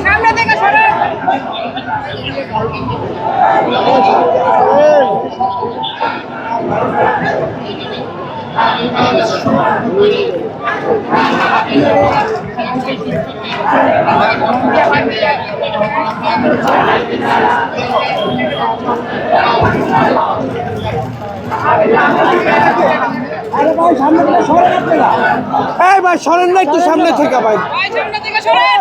সামনে থেকে সরে ভাই সরেন না একটু সামনে থেকে ভাই সামনে থেকে সরেন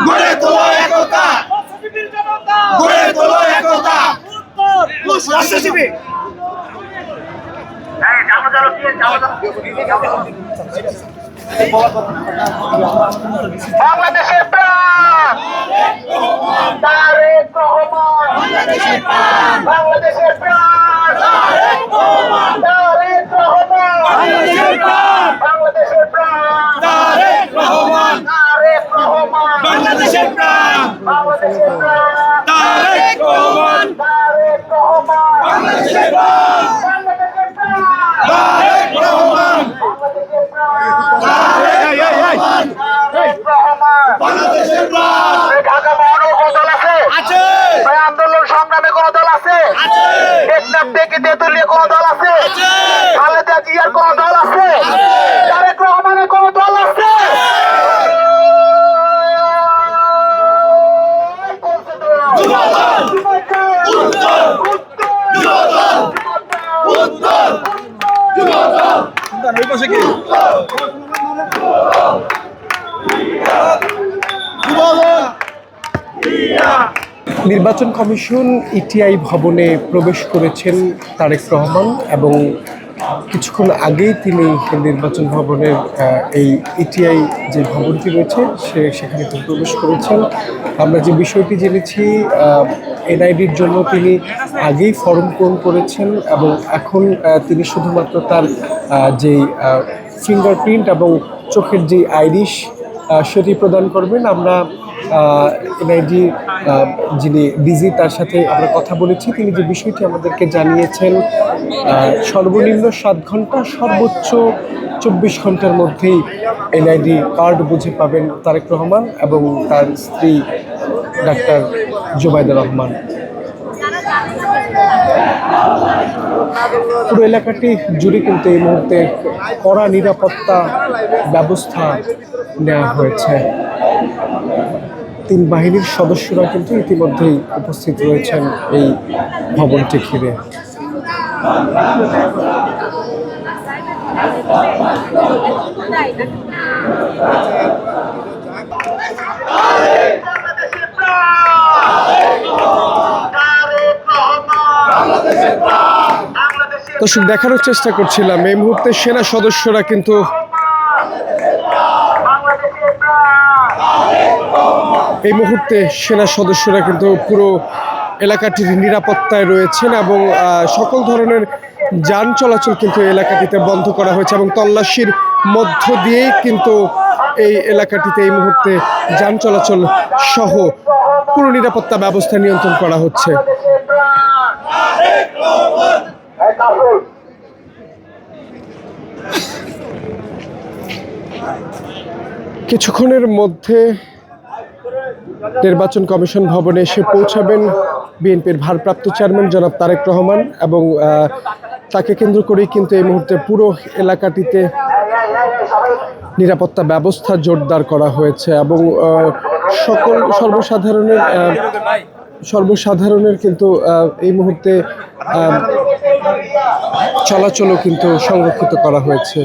গড়ে তোলো একতা, গড়ে তোলো একতা। বাংলাদেশের প্রাণ তারেক রহমান, বাংলাদেশের প্রাণ তারেক রহমান, বাংলাদেশের প্রাণ তারেক রহমান, বাংলাদেশের প্রাণ তারেক রহমান, বাংলাদেশের প্রাণ তারেক রহমান, বাংলাদেশের প্রাণ। ঢাকা মহানগর কোন দল আছে? আন্দোলন সংগ্রামে কোন দল আছে? টেকনাফ থেকে তেঁতুলিয়া কোন দল আছে? খালেদা জিয়ার কোন দল আছে? তারেক রহমানের কোন দল আছে? নির্বাচন কমিশন ইটিআই ভবনে প্রবেশ করেছেন তারেক রহমান এবং কিছুক্ষণ আগেই তিনি নির্বাচন ভবনের এই ইটিআই যে ভবনটি রয়েছে সেখানে প্রবেশ করেছেন। আমরা যে বিষয়টি জেনেছি এনআইডির জন্য তিনি আগেই ফর্ম পূরণ করেছেন এবং এখন তিনি শুধুমাত্র তার যেই ফিঙ্গারপ্রিন্ট এবং চোখের যে আইরিশ সেটি প্রদান করবেন। আমরা এনআইডি যিনি ডিজি তার সাথে আমরা কথা বলেছি, তিনি যে বিষয়টি আমাদেরকে জানিয়েছেন সর্বনিম্ন 7 ঘন্টা সর্বোচ্চ 24 ঘন্টার মধ্যেই এনআইডি কার্ড বুঝে পাবেন তারেক রহমান এবং তার স্ত্রী ডাক্তার জুবাইদা রহমান। পুরো এলাকাটি জুড়ে কিন্তু এই মুহূর্তে কড়া নিরাপত্তা ব্যবস্থা নেওয়া হয়েছে। 3 বাহিনীর সদস্যরা কিন্তু ইতিমধ্যেই উপস্থিত রয়েছেন এই ভবনটি ঘিরে। দর্শক, দেখানোর চেষ্টা করছিলাম এই মুহূর্তে সেনা সদস্যরা কিন্তু পুরো এলাকাটির নিরাপত্তায় রয়েছেন এবং সকল ধরনের যান চলাচল কিন্তু এলাকাটিতে বন্ধ করা হয়েছে এবং তল্লাশির মধ্য দিয়েই কিন্তু এই এলাকাটিতে এই মুহূর্তে যান চলাচল সহ পুরো নিরাপত্তা ব্যবস্থা নিয়ন্ত্রণ করা হচ্ছে। কিছুক্ষণের মধ্যে নির্বাচন কমিশন ভবনে এসে পৌঁছাবেন বিএনপির ভারপ্রাপ্ত চেয়ারম্যান জনাব তারেক রহমান এবং তাকে কেন্দ্র করেই কিন্তু এই মুহূর্তে পুরো এলাকাটিতে নিরাপত্তা ব্যবস্থা জোরদার করা হয়েছে এবং সর্বসাধারণের কিন্তু এই মুহূর্তে চলাচলও কিন্তু সংরক্ষিত করা হয়েছে।